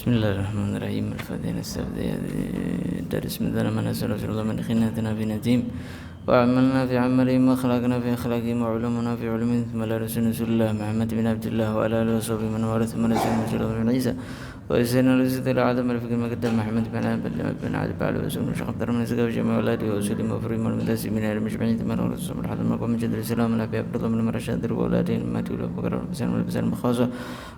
Bismillahirrahmanirrahim. Al-Fatihah. Dari sementara mana sallallahu man khinatina fi nadim wa amalna fi amalihim wa khalaqna fi akhlaqihim wa ulumna fi ulumihim thumma la rasulullah Muhammad bin Abdullah wa ala alihi wa sahbihi man waratha man rasulullah bin Isa wa isana rasulullah al-adam al-fikr maqaddam Muhammad bin Abdullah bin Ali ba'ala wa sallam shaykh darman sagaw jami' waladi wa usulim wa furim al-mudasi min al-mujma'in tamar rasul al-hadam maqam jadri salam ala bi abdullah min marashad wa waladi mati wa bakar bisan wal bisan makhasa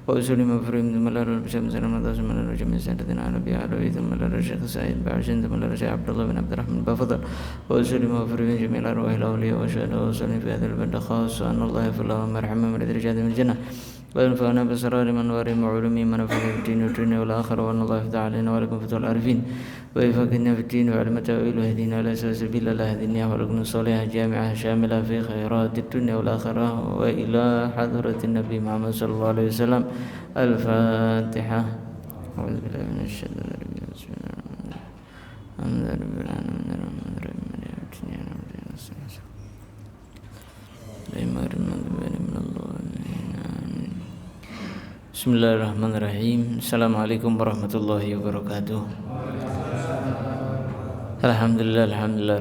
wa usulim wa furim tamar bisan salam ala من الرجم سنتنا على بيع علوي ثم الشيخ سعيد بعشن ثم الشيخ عبد الله بن عبد الرحمن بفضل وسلم وفرين جميع الأرواح الأولياء وأشهد وسلم في هذا البلد خاصة أن الله يغفر لهم ويرحمهم ويدرجات من الجنة وينفعنا بأسرار من وارهم وعلومهم ونفعنا في الدين والدنيا والآخرة وأن الله يفتح علينا ولكم فتح العارفين ويفقهنا في الدين وعلم التأويل ويهدينا إلى سبيل الله هدينا ولكم صالحة جامعة شاملة في خيرات الدنيا والآخرة وإلى حضرة النبي محمد صلى الله عليه وسلم. الفاتحة. أعوذ بالله من الشيطان الرجيم. بسم الله الرحمن الرحيم. Bismillahirrahmanirrahim. Assalamualaikum warahmatullahi wabarakatuh. Alhamdulillah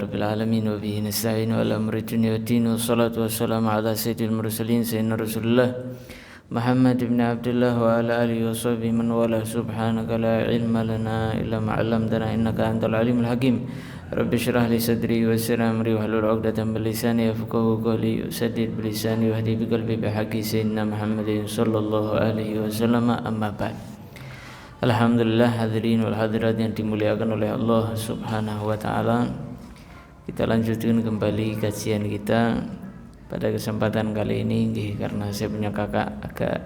rabbil alamin wa bihi nasta'in wa ala amri dunya waddin wa salatu wassalamu ala sayyidil mursalin sayyidina Rasulullah Muhammad ibn Abdullah wa ala alihi wa sahbihi man wala. Subhanaka la ilma lana illa ma 'allamtana innaka antal alimul hakim. Rabbi shrah li sadri wa yassir amri wahlul 'uqdatam min lisani yafqahu qawli saddid bi lisani wahdi bi qalbi bi haqqi sayyidina Muhammadin sallallahu alaihi wasallam. Amma ba'd. Alhamdulillah hadirin wal hadirat yang dimuliakan oleh Allah Subhanahu wa taala. Kita lanjutkan kembali kajian kita pada kesempatan kali ini karena saya punya kakak agak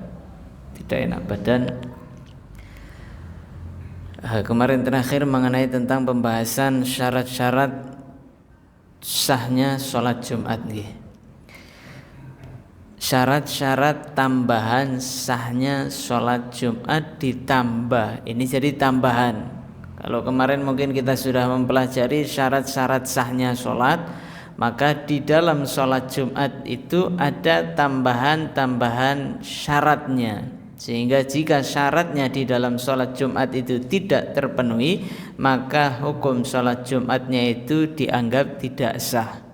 tidak enak badan. Kemarin terakhir mengenai tentang pembahasan syarat-syarat sahnya sholat Jumat. Syarat-syarat tambahan sahnya sholat Jumat ditambah. Ini jadi tambahan. Kalau kemarin mungkin kita sudah mempelajari syarat-syarat sahnya sholat, maka di dalam sholat Jumat itu ada tambahan-tambahan syaratnya, sehingga jika syaratnya di dalam sholat Jumat itu tidak terpenuhi, maka hukum sholat Jumatnya itu dianggap tidak sah.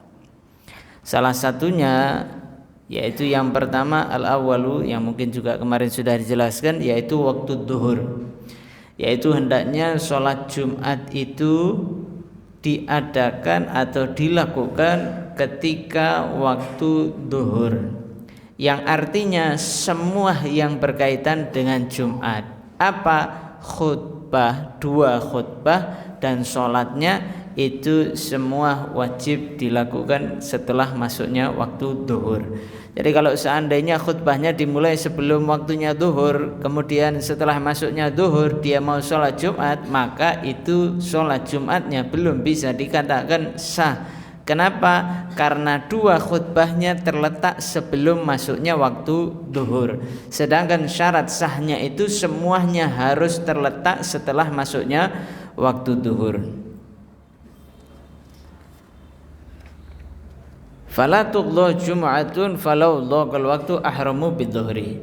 Salah satunya yaitu yang pertama al-awwalu, yang mungkin juga kemarin sudah dijelaskan, yaitu waktu duhur, yaitu hendaknya sholat Jumat itu diadakan atau dilakukan ketika waktu duhur, yang artinya semua yang berkaitan dengan Jumat, apa khutbah, 2 khutbah dan sholatnya itu semua wajib dilakukan setelah masuknya waktu duhur. Jadi kalau seandainya khutbahnya dimulai sebelum waktunya duhur, kemudian setelah masuknya duhur dia mau sholat Jumat, maka itu sholat Jumatnya belum bisa dikatakan sah. Kenapa? Karena 2 khutbahnya terletak sebelum masuknya waktu duhur. Sedangkan syarat sahnya itu semuanya harus terletak setelah masuknya waktu duhur. Fala tuqdha jum'atun falau dhaqal waktu ahramu bidzuhri.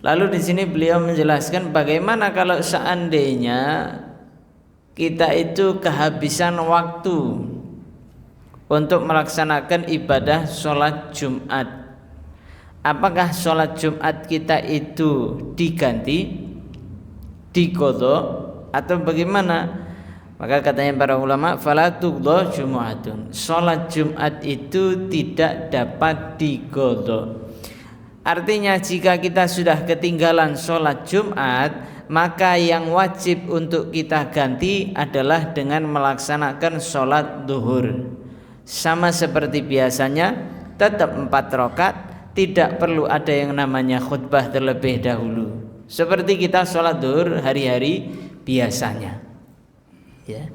Lalu di sini beliau menjelaskan bagaimana kalau seandainya kita itu kehabisan waktu untuk melaksanakan ibadah sholat Jumat. Apakah sholat Jumat kita itu diganti, diqadha, atau bagaimana? Maka katanya para ulama, fala tuqdha jumu'atun, sholat Jumat itu tidak dapat diqadha. Artinya jika kita sudah ketinggalan sholat Jumat, maka yang wajib untuk kita ganti adalah dengan melaksanakan sholat duhur. Sama seperti biasanya, tetap 4 rakaat, tidak perlu ada yang namanya khutbah terlebih dahulu, seperti kita sholat duhur hari-hari biasanya. Ya.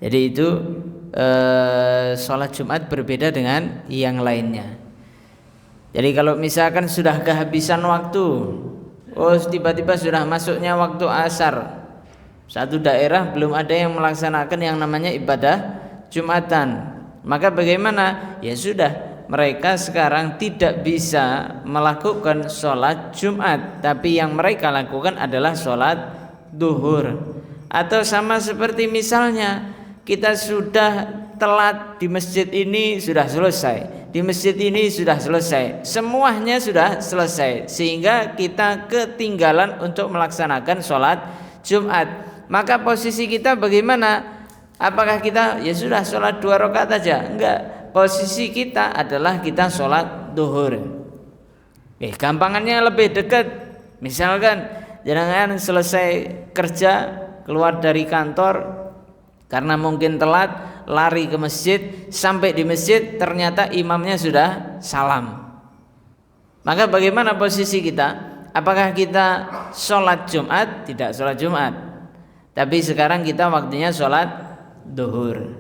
Jadi itu sholat Jumat berbeda dengan yang lainnya. Jadi kalau misalkan sudah kehabisan waktu, tiba-tiba sudah masuknya waktu asar, satu daerah belum ada yang melaksanakan yang namanya ibadah Jumatan, maka bagaimana? Ya sudah, mereka sekarang tidak bisa melakukan sholat Jumat, tapi yang mereka lakukan adalah sholat duhur. Atau sama seperti misalnya kita sudah telat di masjid ini sudah selesai, di masjid ini sudah selesai, semuanya sudah selesai, sehingga kita ketinggalan untuk melaksanakan sholat Jumat. Maka posisi kita bagaimana? Apakah kita ya sudah sholat 2 rakaat aja? Enggak, posisi kita adalah kita sholat duhur. Gampangannya lebih dekat. Misalkan jangan selesai kerja, keluar dari kantor karena mungkin telat, lari ke masjid, sampai di masjid ternyata imamnya sudah salam. Maka bagaimana posisi kita? Apakah kita sholat Jumat? Tidak sholat Jumat, tapi sekarang kita waktunya sholat duhur.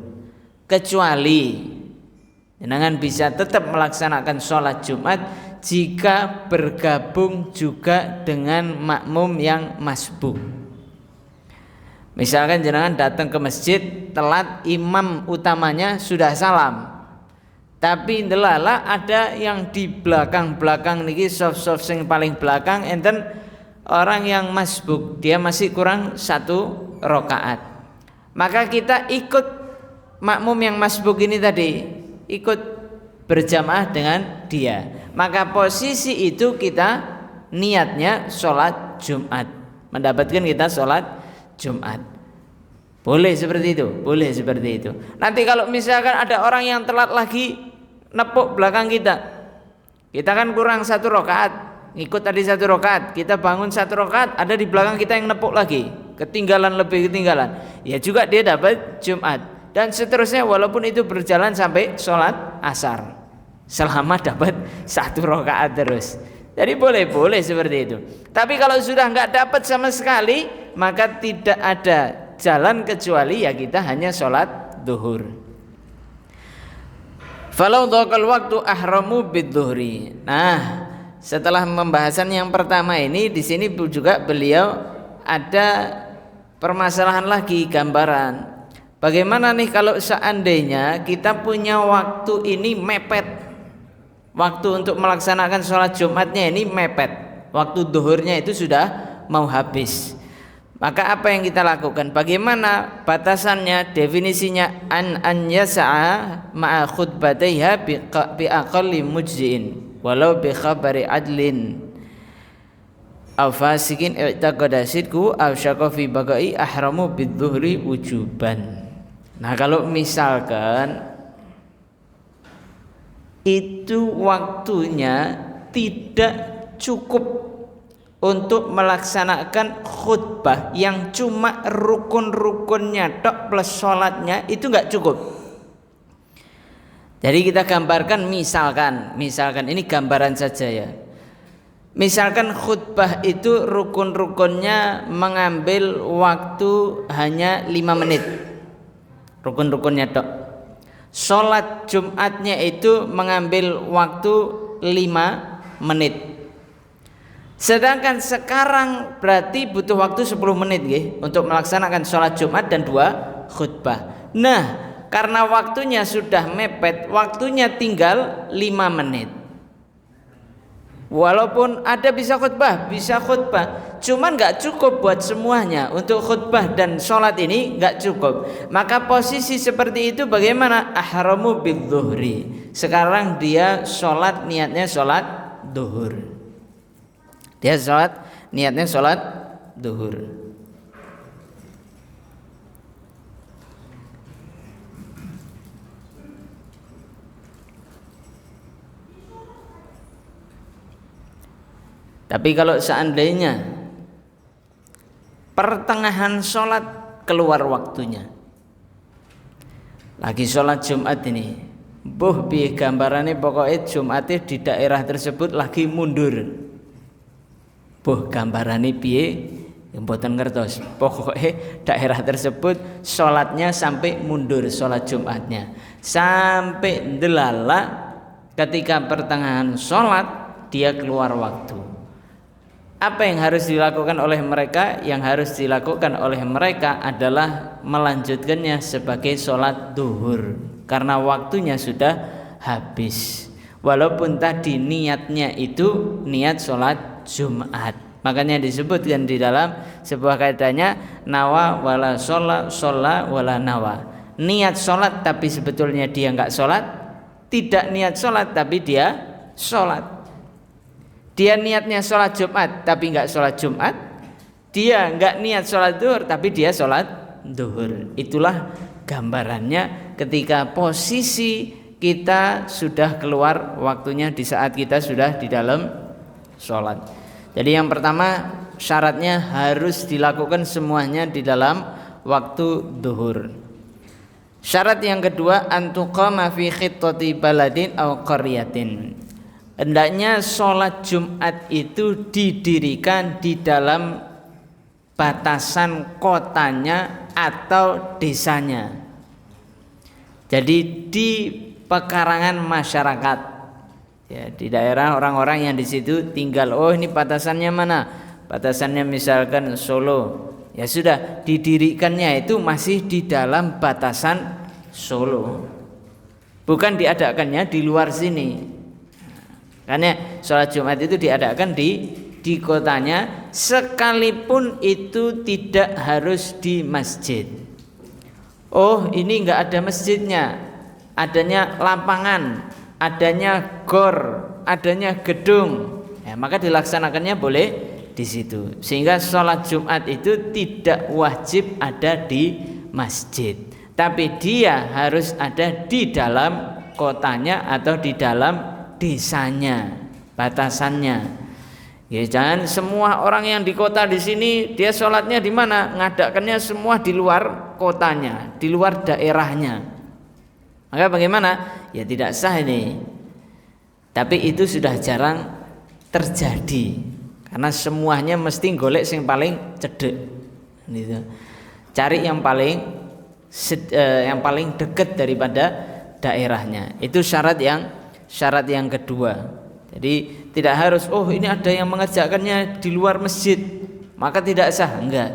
Kecuali jangan bisa tetap melaksanakan sholat Jumat jika bergabung juga dengan makmum yang masbuk. Misalkan jenengan datang ke masjid telat, imam utamanya sudah salam, tapi ndelala ada yang di belakang niki soft sing paling belakang enten orang yang masbuk, dia masih kurang 1 rakaat. Maka kita ikut makmum yang masbuk ini tadi, ikut berjamaah dengan dia. Maka posisi itu kita niatnya sholat Jumat, mendapatkan kita sholat Jumat. Boleh seperti itu, boleh seperti itu. Nanti kalau misalkan ada orang yang telat lagi nepuk belakang kita kan kurang 1 rakaat, ngikut tadi 1 rakaat, kita bangun 1 rakaat, ada di belakang kita yang nepuk lagi, ketinggalan, ya juga dia dapat Jumat. Dan seterusnya, walaupun itu berjalan sampai sholat asar, selama dapat 1 rakaat terus. Jadi boleh seperti itu. Tapi kalau sudah nggak dapat sama sekali, maka tidak ada jalan kecuali ya kita hanya sholat duhur. Falau dhaqal waktu ahramu bidzuhri. Nah, setelah pembahasan yang pertama ini, di sini juga beliau ada permasalahan lagi, gambaran. Bagaimana nih kalau seandainya kita punya waktu ini mepet, waktu untuk melaksanakan sholat Jumatnya ini mepet, waktu duhurnya itu sudah mau habis. Maka apa yang kita lakukan? Bagaimana batasannya, definisinya? An yasa'a ma'a khutbataiha bi aqalli mujzi'in walau bi khabari adlin aw fasikin i'taqada sidku aw syaqqa fi baqai ahramu bidzuhri wujuban. Nah, kalau misalkan itu waktunya tidak cukup untuk melaksanakan khutbah yang cuma rukun-rukunnya tok plus sholatnya, itu nggak cukup. Jadi kita gambarkan, misalkan ini gambaran saja ya. Misalkan khutbah itu rukun-rukunnya mengambil waktu hanya 5 menit, rukun-rukunnya tok. Sholat Jumatnya itu mengambil waktu 5 menit. Sedangkan sekarang berarti butuh waktu 10 menit untuk melaksanakan sholat Jumat dan 2 khutbah. Nah, karena waktunya sudah mepet, waktunya tinggal 5 menit. Walaupun ada bisa khutbah, cuman gak cukup buat semuanya. Untuk khutbah dan sholat ini gak cukup. Maka posisi seperti itu bagaimana? Ahramu bidzuhri. Sekarang dia sholat, niatnya sholat duhur. Dia sholat, niatnya sholat duhur. Tapi kalau seandainya pertengahan sholat keluar waktunya, lagi sholat Jumat ini, piye gambarannya, pokoknya Jumatnya di daerah tersebut lagi mundur. Gambarane piye yang mboten ngertos. Pokoknya daerah tersebut sholatnya sampai mundur, sholat Jumatnya sampai ndelala ketika pertengahan sholat dia keluar waktu. Apa yang harus dilakukan oleh mereka? Yang harus dilakukan oleh mereka adalah melanjutkannya sebagai sholat duhur karena waktunya sudah habis. Walaupun tadi niatnya itu niat sholat Jumat. Makanya disebutkan di dalam sebuah kaidahnya nawa wala sholla wala nawa. Niat sholat tapi sebetulnya dia enggak sholat, tidak niat sholat tapi dia sholat. Dia niatnya sholat Jumat tapi enggak sholat Jumat, dia enggak niat sholat duhur tapi dia sholat duhur. Itulah gambarannya ketika posisi kita sudah keluar waktunya di saat kita sudah di dalam sholat. Jadi yang pertama syaratnya harus dilakukan semuanya di dalam waktu duhur. Syarat yang kedua antuqama fi khittati baladin aw qaryatin. Hendaknya sholat Jumat itu didirikan di dalam batasan kotanya atau desanya. Jadi di pekarangan masyarakat, ya, di daerah orang-orang yang di situ tinggal. Oh, ini batasannya mana? Batasannya misalkan Solo. Ya sudah, didirikannya itu masih di dalam batasan Solo, bukan diadakannya di luar sini. Karena sholat Jumat itu diadakan di kotanya, sekalipun itu tidak harus di masjid. Oh, ini enggak ada masjidnya, adanya lapangan, adanya gor, adanya gedung, ya, maka dilaksanakannya boleh di situ. Sehingga sholat Jumat itu tidak wajib ada di masjid, tapi dia harus ada di dalam kotanya atau di dalam desanya, batasannya. Ya, jangan semua orang yang di kota di sini dia sholatnya di mana, ngadakannya semua di luar kotanya, di luar daerahnya. Maka bagaimana? Ya tidak sah ini. Tapi itu sudah jarang terjadi karena semuanya mesti golek yang paling cedek. Gitu. Cari yang paling dekat daripada daerahnya. Itu syarat yang kedua. Jadi tidak harus ini ada yang mengerjakannya di luar masjid maka tidak sah, enggak.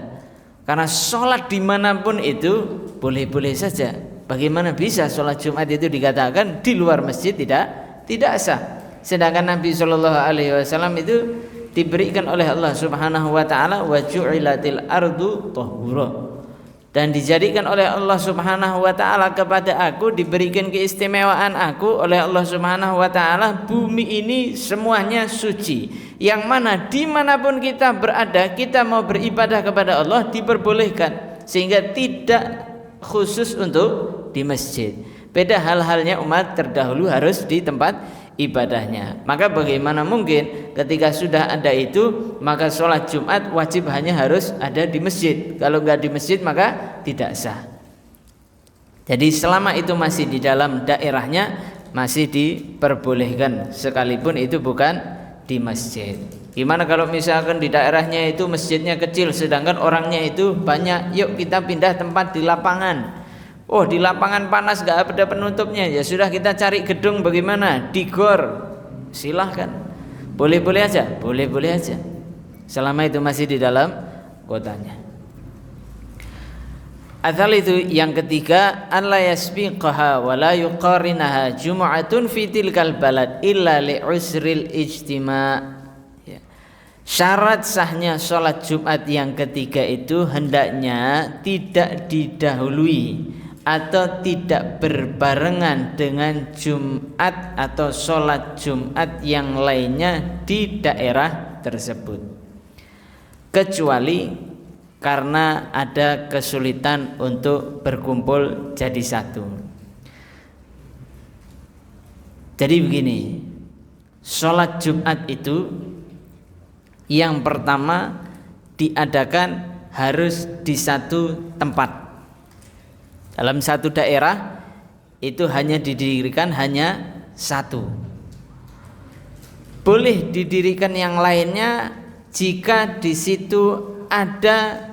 Karena sholat dimanapun itu boleh-boleh saja. Bagaimana bisa sholat Jumat itu dikatakan di luar masjid tidak sah? Sedangkan Nabi Shallallahu Alaihi Wasallam itu diberikan oleh Allah Subhanahu Wa Taala wa ju'ilatil ardu tahura, dan dijadikan oleh Allah Subhanahu Wa Taala kepada aku, diberikan keistimewaan aku oleh Allah Subhanahu Wa Taala, bumi ini semuanya suci, yang mana dimanapun kita berada, kita mau beribadah kepada Allah diperbolehkan, sehingga tidak khusus untuk di masjid. Beda hal-halnya umat terdahulu harus di tempat ibadahnya. Maka bagaimana mungkin ketika sudah ada itu maka sholat Jumat wajib hanya harus ada di masjid. Kalau enggak di masjid maka tidak sah. Jadi selama itu masih di dalam daerahnya masih diperbolehkan, sekalipun itu bukan di masjid. Gimana kalau misalkan di daerahnya itu masjidnya kecil sedangkan orangnya itu banyak, yuk kita pindah tempat di lapangan. Oh, di lapangan panas gak ada penutupnya, ya sudah kita cari gedung, bagaimana? Di gor, silahkan, boleh-boleh aja, boleh-boleh aja, selama itu masih di dalam kotanya. Asal itu yang ketiga, an la yasbiqaha wa la yuqarinaha jum'atun fi tilkal balad illa li usril ijtima'. Syarat sahnya sholat Jumat yang ketiga itu hendaknya tidak didahului atau tidak berbarengan dengan Jumat atau sholat Jumat yang lainnya di daerah tersebut, kecuali karena ada kesulitan untuk berkumpul jadi satu. Jadi begini, sholat Jumat itu yang pertama diadakan harus di satu tempat. Dalam satu daerah itu hanya didirikan hanya satu. Boleh didirikan yang lainnya jika di situ ada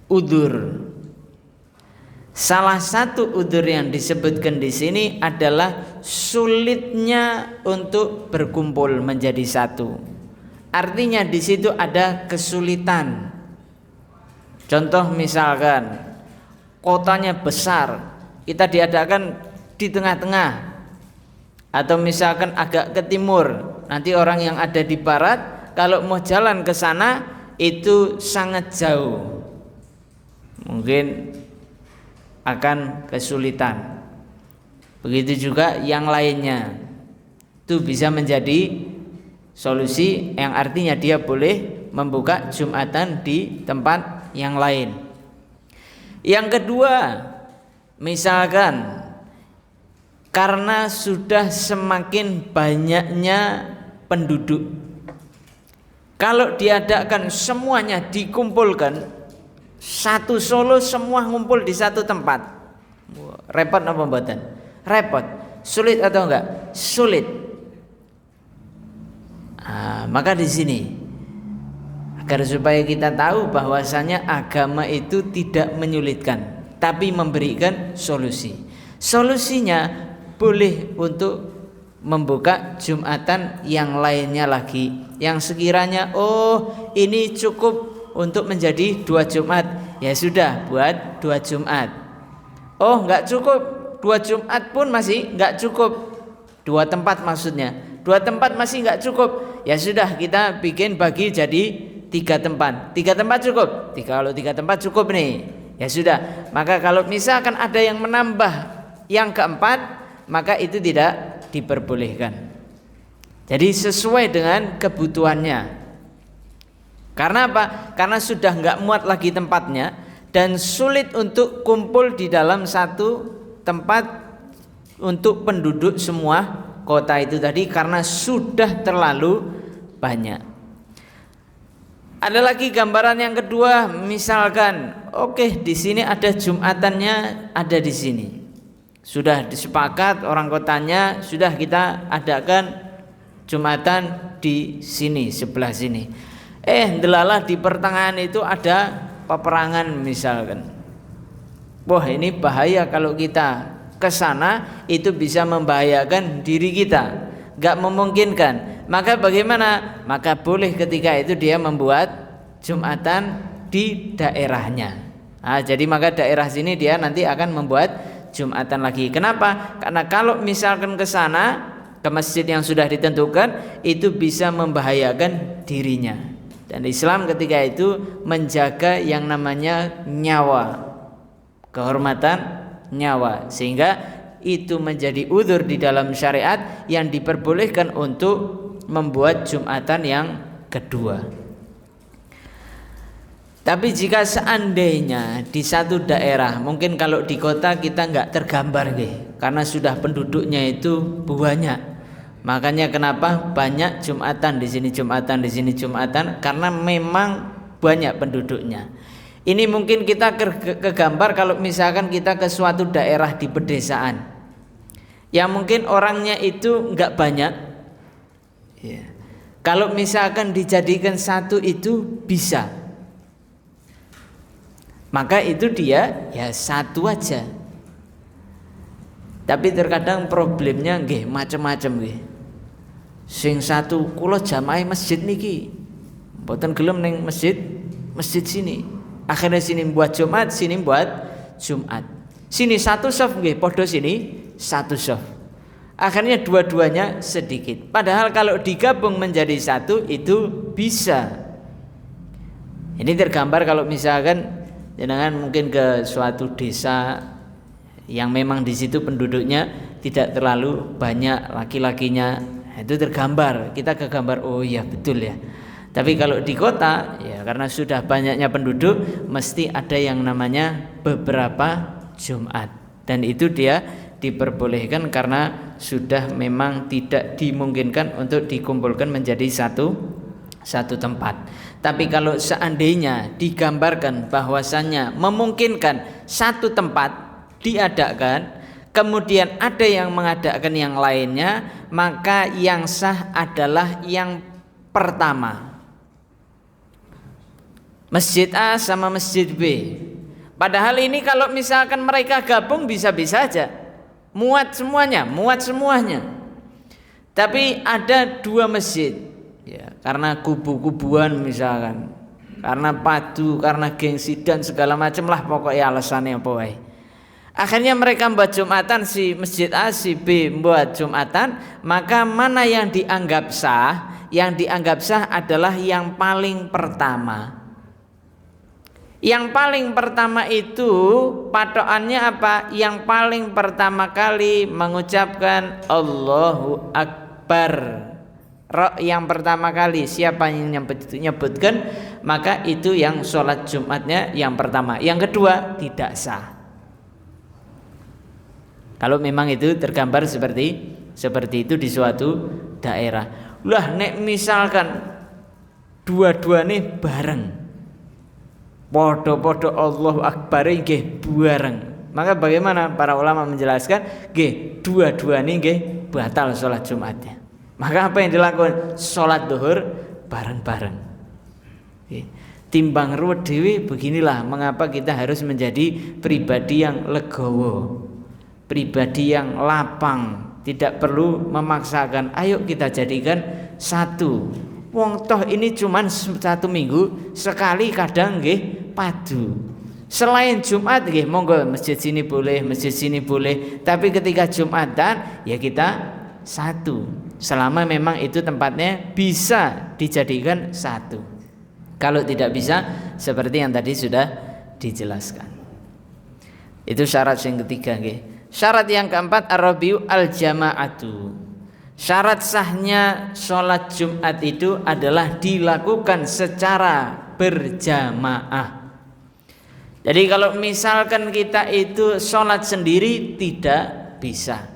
udzur. Salah satu udzur yang disebutkan di sini adalah sulitnya untuk berkumpul menjadi satu. Artinya di situ ada kesulitan. Contoh misalkan kotanya besar, kita diadakan di tengah-tengah, atau misalkan agak ke timur, nanti orang yang ada di barat kalau mau jalan ke sana itu sangat jauh, mungkin akan kesulitan. Begitu juga yang lainnya, itu bisa menjadi solusi yang artinya dia boleh membuka Jumatan di tempat yang lain. Yang kedua, misalkan karena sudah semakin banyaknya penduduk, kalau diadakan semuanya dikumpulkan, satu Solo semua ngumpul di satu tempat, repot apa mboten? Repot. Sulit atau enggak? Sulit. Maka di sini agar supaya kita tahu bahwasanya agama itu tidak menyulitkan, tapi memberikan solusi. Solusinya boleh untuk membuka Jumatan yang lainnya lagi, yang sekiranya ini cukup untuk menjadi 2 Jumat, ya sudah buat 2 Jumat. Enggak cukup 2 Jumat pun masih enggak cukup, 2 tempat maksudnya, 2 tempat masih enggak cukup, ya sudah kita bikin bagi jadi 3 tempat. 3 tempat cukup. Kalau 3 tempat cukup nih, ya sudah. Maka kalau misalkan ada yang menambah yang keempat, maka itu tidak diperbolehkan. Jadi sesuai dengan kebutuhannya. Karena apa? Karena sudah enggak muat lagi tempatnya dan sulit untuk kumpul di dalam satu tempat untuk penduduk semua kota itu tadi, karena sudah terlalu banyak. Ada lagi gambaran yang kedua, misalkan di sini ada Jumatannya ada di sini. Sudah disepakat orang kotanya, sudah kita adakan Jumatan di sini, sebelah sini. Ndelalah di pertengahan itu ada peperangan misalkan. Wah, ini bahaya kalau kita ke sana, itu bisa membahayakan diri kita, enggak memungkinkan. Maka bagaimana? Maka boleh ketika itu dia membuat Jumatan di daerahnya. Jadi maka daerah sini dia nanti akan membuat Jumatan lagi. Kenapa? Karena kalau misalkan ke sana, ke masjid yang sudah ditentukan, itu bisa membahayakan dirinya. Dan Islam ketika itu menjaga yang namanya nyawa, kehormatan nyawa, sehingga itu menjadi udzur di dalam syariat yang diperbolehkan untuk membuat Jumatan yang kedua. Tapi jika seandainya di satu daerah, mungkin kalau di kota kita nggak tergambar karena sudah penduduknya itu banyak. Makanya kenapa banyak Jumatan di sini, Jumatan di sini, Jumatan, karena memang banyak penduduknya. Ini mungkin kita kegambar kalau misalkan kita ke suatu daerah di pedesaan, yang mungkin orangnya itu nggak banyak. Kalau misalkan dijadikan satu itu bisa. Maka itu dia ya satu aja. Tapi terkadang problemnya macam-macam Sing satu kula jamaah masjid niki, mboten gelem ning masjid sini. Akhirnya sini buat Jumat, sini buat Jumat. Sini satu shaf padha sini satu shaf. Akhirnya dua-duanya sedikit. Padahal kalau digabung menjadi satu itu bisa. Ini tergambar kalau misalkan jangan mungkin ke suatu desa yang memang di situ penduduknya tidak terlalu banyak laki-lakinya, itu tergambar, kita kegambar, oh iya betul ya. Tapi kalau di kota ya karena sudah banyaknya penduduk, mesti ada yang namanya beberapa Jumat, dan itu dia diperbolehkan karena sudah memang tidak dimungkinkan untuk dikumpulkan menjadi satu tempat. Tapi kalau seandainya digambarkan bahwasannya memungkinkan satu tempat diadakan, kemudian ada yang mengadakan yang lainnya, maka yang sah adalah yang pertama, Masjid A sama Masjid B. Padahal ini kalau misalkan mereka gabung bisa-bisa aja muat semuanya. Tapi ada 2 masjid. Ya, karena kubu-kubuan misalkan, karena padu, karena gengsi dan segala macam lah pokoknya alasannya apa wae. Akhirnya mereka membuat Jumatan, si Masjid A, si B membuat Jumatan, maka mana yang dianggap sah? yang dianggap sah adalah yang paling pertama. Yang paling pertama itu patokannya apa? Yang paling pertama kali mengucapkan Allahu Akbar. Yang pertama kali siapa yang nyebutkan, maka itu yang sholat Jumatnya yang pertama. Yang kedua tidak sah. Kalau memang itu tergambar seperti itu di suatu daerah. Lah nek misalkan dua-duanya bareng, podo-podo Allahu Akbar nggih bareng. Maka bagaimana para ulama menjelaskan nggih dua-duanya nggih batal sholat Jumatnya. Maka apa yang dilakukan? Sholat duhur bareng-bareng. Timbang ruwet dhewe, beginilah mengapa kita harus menjadi pribadi yang legowo, pribadi yang lapang, tidak perlu memaksakan. Ayo kita jadikan satu. Wong toh ini cuman satu minggu sekali, kadang nggih padu. Selain Jumat nggih monggo masjid sini boleh, masjid sini boleh. Tapi ketika Jumatan ya kita satu. Selama memang itu tempatnya bisa dijadikan satu. Kalau tidak bisa, seperti yang tadi sudah dijelaskan. Itu syarat yang ketiga nggih. Syarat yang keempat ar-rabiu al-jama'atu. Syarat sahnya sholat Jumat itu adalah dilakukan secara berjamaah. Jadi kalau misalkan kita itu sholat sendiri tidak bisa.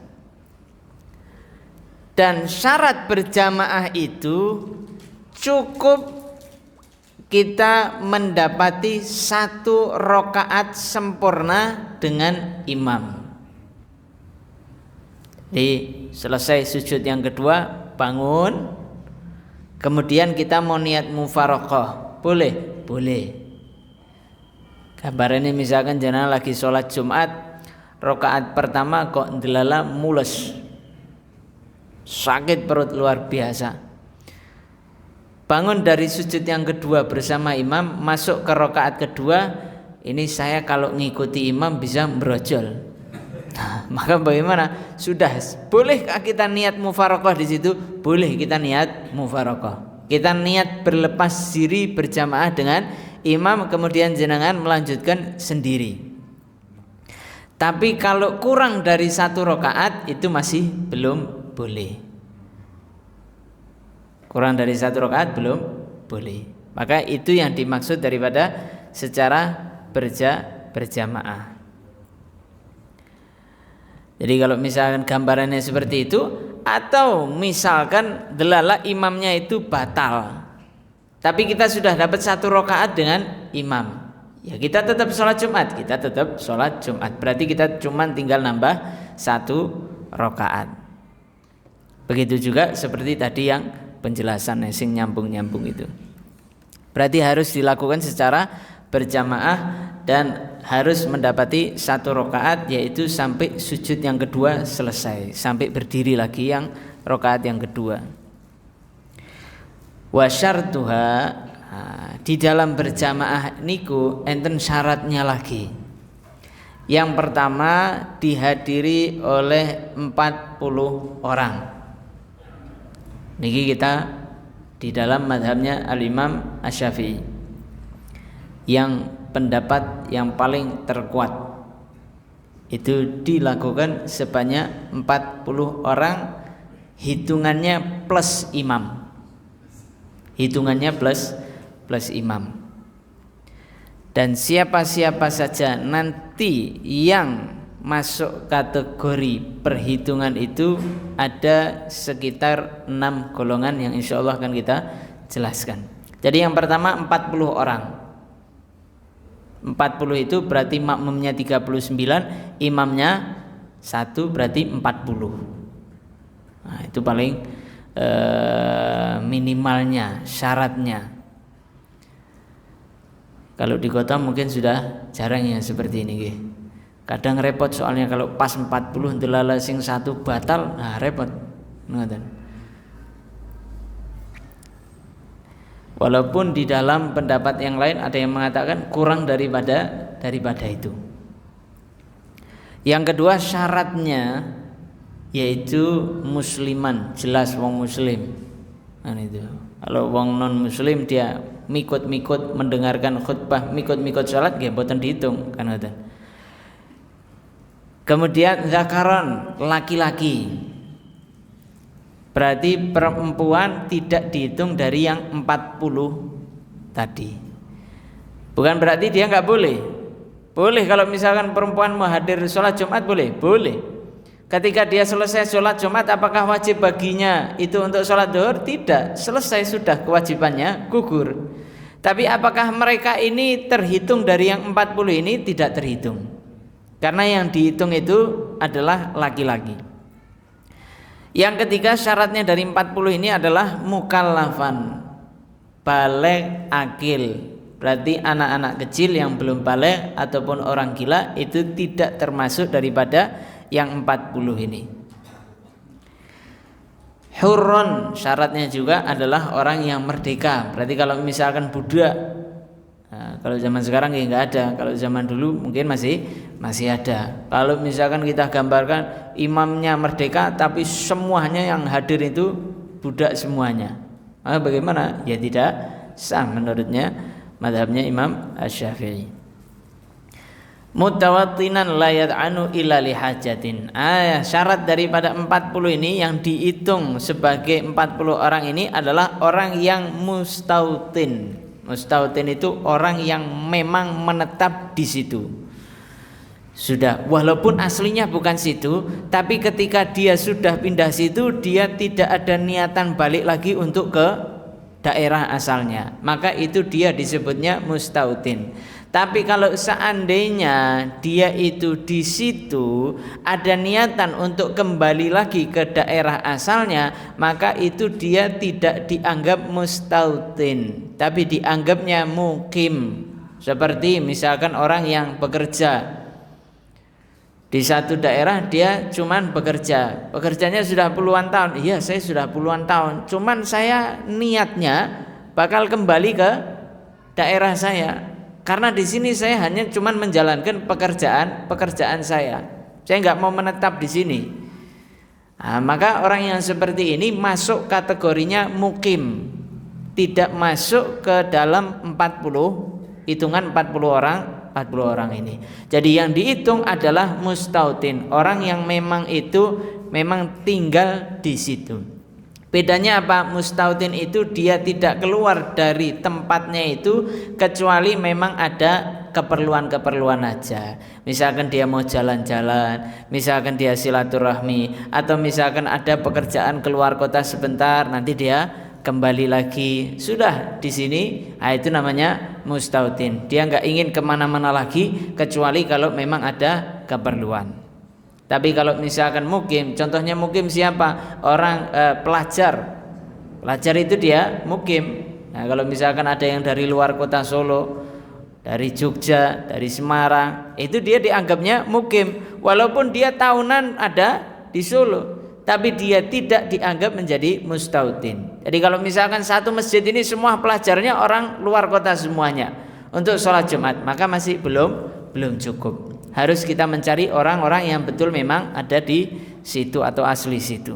Dan syarat berjamaah itu cukup kita mendapati 1 rakaat sempurna dengan imam. Jadi selesai sujud yang kedua, bangun, kemudian kita mau niat mufaraqah, boleh? Boleh. Gambarannya misalkan jenengan lagi sholat Jumat, rakaat pertama kok ndelala mules, sakit perut luar biasa. Bangun dari sujud yang kedua bersama imam, masuk ke rakaat kedua, ini saya kalau ngikuti imam bisa brojol. Nah, maka bagaimana? Sudah bolehkah kita niat mufaraqah di situ? Boleh kita niat mufaraqah. Kita niat berlepas diri berjamaah dengan imam, kemudian jenengan melanjutkan sendiri. Tapi kalau kurang dari 1 rakaat itu masih belum boleh. Kurang dari 1 rakaat belum boleh. Maka itu yang dimaksud daripada secara berjamaah. Jadi kalau misalkan gambarannya seperti itu, atau misalkan delala imamnya itu batal, tapi kita sudah dapat 1 rakaat dengan imam, ya kita tetap sholat Jumat, berarti kita cuma tinggal nambah 1 rakaat. Begitu juga seperti tadi yang penjelasan sing nyambung itu. Berarti harus dilakukan secara berjamaah dan harus mendapati 1 rakaat, yaitu sampai sujud yang kedua selesai, sampai berdiri lagi yang rakaat yang kedua. Wa syartuha, di dalam berjamaah niku enten syaratnya lagi. Yang pertama dihadiri oleh 40 orang. Niki kita di dalam madhabnya Al-Imam Asy-Syafi'i, yang pendapat yang paling terkuat itu dilakukan sebanyak 40 orang, hitungannya plus imam. Hitungannya plus imam. Dan siapa-siapa saja nanti yang masuk kategori perhitungan itu ada sekitar 6 golongan yang insya Allah akan kita jelaskan. Jadi yang pertama 40 orang. 40 itu berarti makmumnya 39, imamnya 1, berarti 40. Nah, itu paling minimalnya, syaratnya. Kalau di kota mungkin sudah jarang ya seperti ini. Kadang repot soalnya kalau pas 40 delala sing 1 batal, nah repot. Walaupun di dalam pendapat yang lain ada yang mengatakan kurang daripada itu. Yang kedua syaratnya yaitu musliman, jelas wong muslim. Itu. Kalau wong non muslim dia mikut-mikut mendengarkan khutbah, mikut-mikut salat nggih mboten dihitung kan ngoten. Kemudian zakaron, laki-laki. Berarti perempuan tidak dihitung dari yang 40 tadi. Bukan berarti dia nggak boleh. Boleh kalau misalkan perempuan mau hadir sholat Jumat boleh. Ketika dia selesai sholat Jumat, apakah wajib baginya itu untuk sholat zuhur? Tidak, selesai sudah kewajibannya, gugur. Tapi apakah mereka ini terhitung dari yang 40 ini? Tidak terhitung. Karena yang dihitung itu adalah laki-laki. Yang ketiga syaratnya dari 40 ini adalah mukallafan, baligh akil. Berarti anak-anak kecil yang belum baligh ataupun orang gila itu tidak termasuk daripada yang 40 ini. Hurron, syaratnya juga adalah orang yang merdeka. Berarti kalau misalkan budak, nah, kalau zaman sekarang ya nggak ada. Kalau zaman dulu mungkin masih ada. Kalau misalkan kita gambarkan imamnya merdeka tapi semuanya yang hadir itu budak semuanya, maka bagaimana? Ya tidak sah menurutnya mazhabnya Imam Asy-Syafi'i. Mutawattinan la yad'anu illa lihajatin. Syarat daripada 40 ini yang dihitung sebagai 40 orang ini adalah orang yang mustautin. Mustautin itu orang yang memang menetap di situ. Sudah, walaupun aslinya bukan situ, tapi ketika dia sudah pindah situ, dia tidak ada niatan balik lagi untuk ke daerah asalnya. Maka itu dia disebutnya mustautin. Tapi kalau seandainya dia itu di situ ada niatan untuk kembali lagi ke daerah asalnya, maka itu dia tidak dianggap mustautin, tapi dianggapnya mukim. Seperti misalkan orang yang bekerja di satu daerah, dia cuman bekerja, pekerjanya sudah puluhan tahun. Iya, saya sudah puluhan tahun, cuman saya niatnya bakal kembali ke daerah saya. Karena di sini saya hanya cuman menjalankan pekerjaan saya. Saya nggak mau menetap di sini. Nah, maka orang yang seperti ini masuk kategorinya mukim, tidak masuk ke dalam 40 hitungan 40 orang ini. Jadi yang dihitung adalah mustautin, orang yang memang tinggal di situ. Bedanya apa? Mustautin itu dia tidak keluar dari tempatnya itu kecuali memang ada keperluan aja. Misalkan dia mau jalan-jalan, misalkan dia silaturahmi, atau misalkan ada pekerjaan keluar kota sebentar, nanti dia kembali lagi. Sudah di sini, itu namanya mustautin. Dia nggak ingin kemana-mana lagi kecuali kalau memang ada keperluan. Tapi kalau misalkan mukim, contohnya mukim siapa? Orang pelajar itu dia mukim. Nah, kalau misalkan ada yang dari luar kota Solo, dari Jogja, dari Semarang, itu dia dianggapnya mukim. Walaupun dia tahunan ada di Solo, tapi dia tidak dianggap menjadi mustautin. Jadi kalau misalkan satu masjid ini semua pelajarnya orang luar kota semuanya untuk sholat Jumat, maka masih belum cukup. Harus kita mencari orang-orang yang betul memang ada di situ atau asli situ.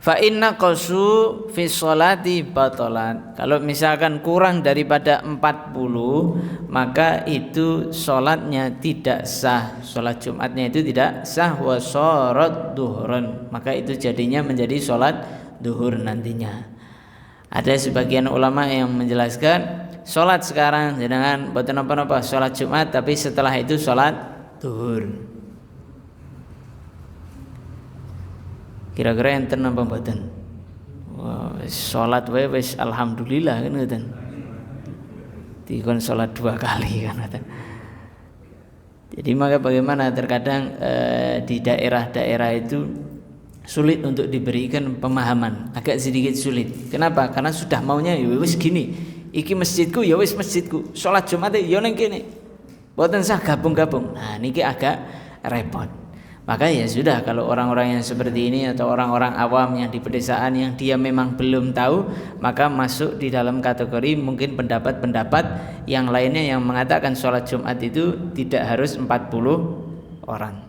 Fa inna qasu fi sholati batalat. Kalau misalkan kurang daripada 40, maka itu sholatnya tidak sah. Sholat Jumatnya itu tidak sah. Wa sharat duhran. Maka itu jadinya menjadi sholat duhur nantinya. Ada sebagian ulama yang menjelaskan sholat sekarang jangan boten apa-apa sholat Jumat, tapi setelah itu sholat duhur. Kira-kira enten napa mboten? Sholat wae wis alhamdulillah kan ngoten. Dikon sholat 2 kali kan ngoten. Jadi maka bagaimana terkadang di daerah-daerah itu sulit untuk diberikan pemahaman, agak sedikit sulit. Kenapa? Karena sudah maunya ya wis gini. Iki masjidku ya wis masjidku. Salat Jumat ya ning kene. Mboten sah gabung-gabung. Nah, niki agak repot. Maka ya sudah, kalau orang-orang yang seperti ini atau orang-orang awam yang di pedesaan yang dia memang belum tahu, maka masuk di dalam kategori mungkin pendapat-pendapat yang lainnya yang mengatakan sholat Jumat itu tidak harus 40 orang.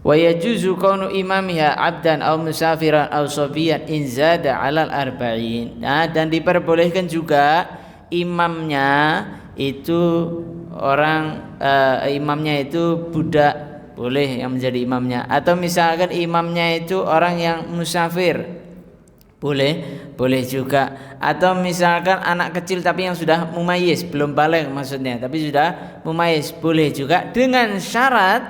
Wa yajuzu kaunu imamiha abdan aw musafiran aw sabiyan in zada 'alal arba'in. Nah, dan diperbolehkan juga imamnya itu imamnya itu budak, boleh yang menjadi imamnya, atau misalkan imamnya itu orang yang musafir, boleh juga, atau misalkan anak kecil tapi yang sudah mumayyiz, belum baligh maksudnya, tapi sudah mumayyiz, boleh juga, dengan syarat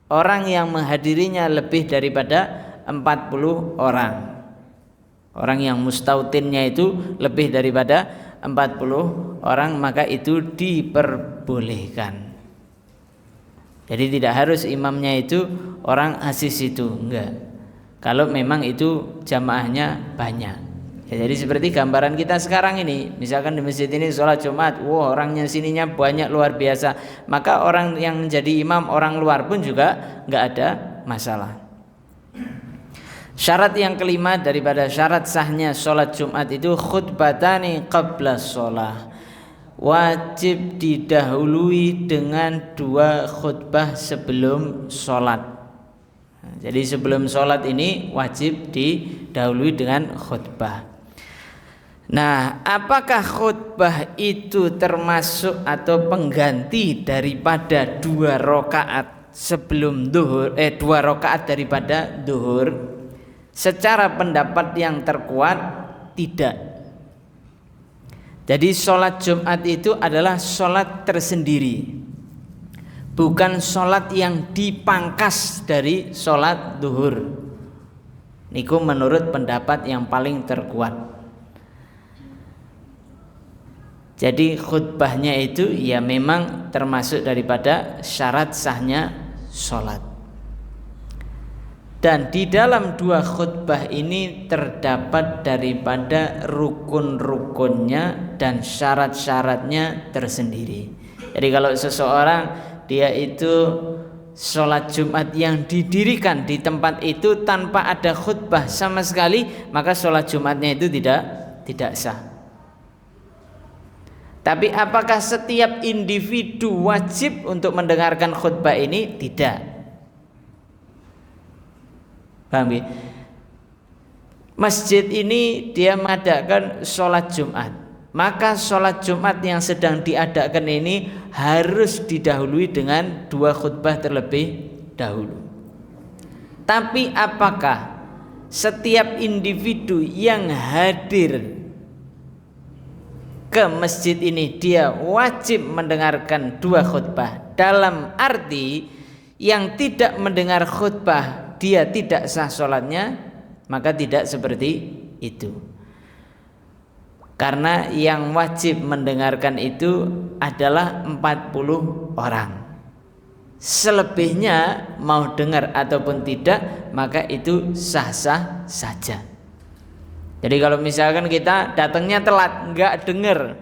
orang yang menghadirinya lebih daripada 40 orang. Orang yang mustautinnya itu lebih daripada 40 orang, maka itu diperbolehkan. Jadi tidak harus imamnya itu orang asis itu, enggak. Kalau memang itu jamaahnya banyak. Ya, jadi seperti gambaran kita sekarang ini, misalkan di masjid ini sholat Jumat, orangnya sininya banyak luar biasa, maka orang yang menjadi imam orang luar pun juga enggak ada masalah. Syarat yang kelima daripada syarat sahnya sholat Jumat itu khutbatani qabla sholah. Wajib didahului dengan 2 khutbah sebelum sholat. Jadi sebelum sholat ini wajib didahului dengan khutbah. Nah, apakah khutbah itu termasuk atau pengganti daripada 2 rakaat sebelum duhur, 2 rakaat daripada duhur? Secara pendapat yang terkuat tidak. Jadi sholat Jumat itu adalah sholat tersendiri, bukan sholat yang dipangkas dari sholat duhur. Niku menurut pendapat yang paling terkuat. Jadi khutbahnya itu ya memang termasuk daripada syarat sahnya sholat. Dan di dalam 2 khutbah ini terdapat daripada rukun-rukunnya dan syarat-syaratnya tersendiri. Jadi kalau seseorang dia itu sholat Jumat yang didirikan di tempat itu tanpa ada khutbah sama sekali, maka sholat Jumatnya itu tidak sah. Tapi apakah setiap individu wajib untuk mendengarkan khutbah ini? Tidak. Paham ya? Masjid ini dia mengadakan sholat Jumat, maka sholat Jumat yang sedang diadakan ini harus didahului dengan 2 khutbah terlebih dahulu. Tapi apakah setiap individu yang hadir ke masjid ini dia wajib mendengarkan 2 khutbah? Dalam arti yang tidak mendengar khutbah dia tidak sah sholatnya, maka tidak seperti itu. Karena yang wajib mendengarkan itu adalah 40 orang. Selebihnya mau dengar ataupun tidak, maka itu sah-sah saja. Jadi kalau misalkan kita datangnya telat, enggak dengar,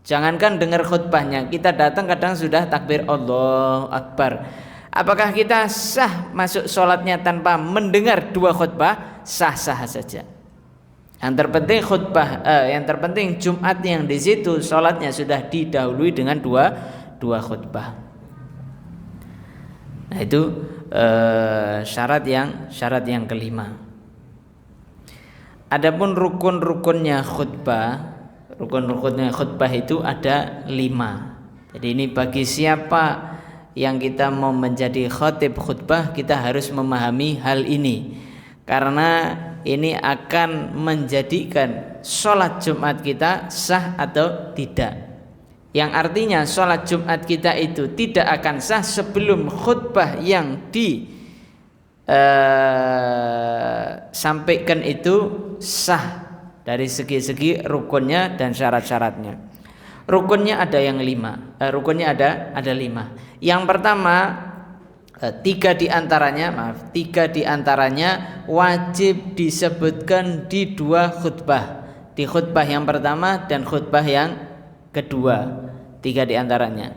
jangankan dengar khutbahnya, kita datang kadang sudah takbir Allahu Akbar. Apakah kita sah masuk sholatnya tanpa mendengar 2 khutbah? Sah-sah saja. Yang terpenting khutbah, yang terpenting Jumat yang di situ sholatnya sudah didahului dengan 2 khutbah. Nah itu syarat yang kelima. Adapun rukun-rukunnya khutbah itu ada 5. Jadi ini bagi siapa yang kita mau menjadi khatib khutbah, kita harus memahami hal ini, karena ini akan menjadikan sholat Jumat kita sah atau tidak. Yang artinya sholat Jumat kita itu tidak akan sah sebelum khutbah yang sampaikan itu sah dari segi-segi rukunnya dan syarat-syaratnya. Rukunnya ada yang 5. Rukunnya ada 5. Yang pertama, 3 diantaranya wajib disebutkan di 2 khutbah. Di khutbah yang pertama dan khutbah yang kedua. 3 diantaranya.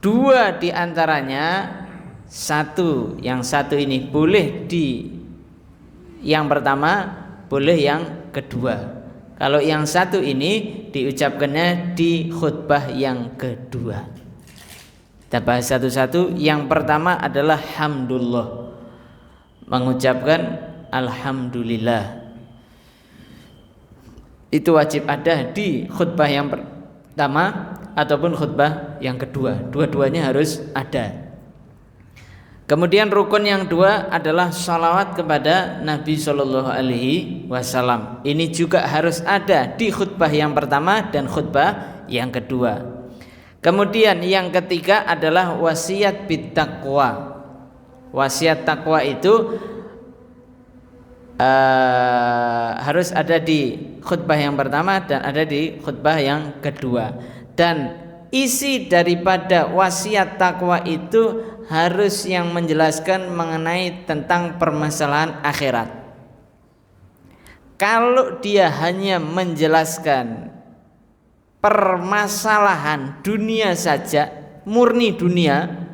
2 diantaranya, yang satu ini boleh di yang pertama, boleh yang kedua. Kalau yang satu ini diucapkannya di khutbah yang kedua. Kita bahas satu-satu. Yang pertama adalah hamdulillah, mengucapkan alhamdulillah. Itu wajib ada di khutbah yang pertama ataupun khutbah yang kedua. Dua-duanya harus ada. Kemudian rukun yang dua adalah salawat kepada Nabi Shallallahu Alaihi Wasallam. Ini juga harus ada di khutbah yang pertama dan khutbah yang kedua. Kemudian yang ketiga adalah wasiat bittaqwa. Wasiat takwa itu harus ada di khutbah yang pertama dan ada di khutbah yang kedua. Dan isi daripada wasiat takwa itu harus yang menjelaskan mengenai tentang permasalahan akhirat. Kalau dia hanya menjelaskan permasalahan dunia saja, murni dunia,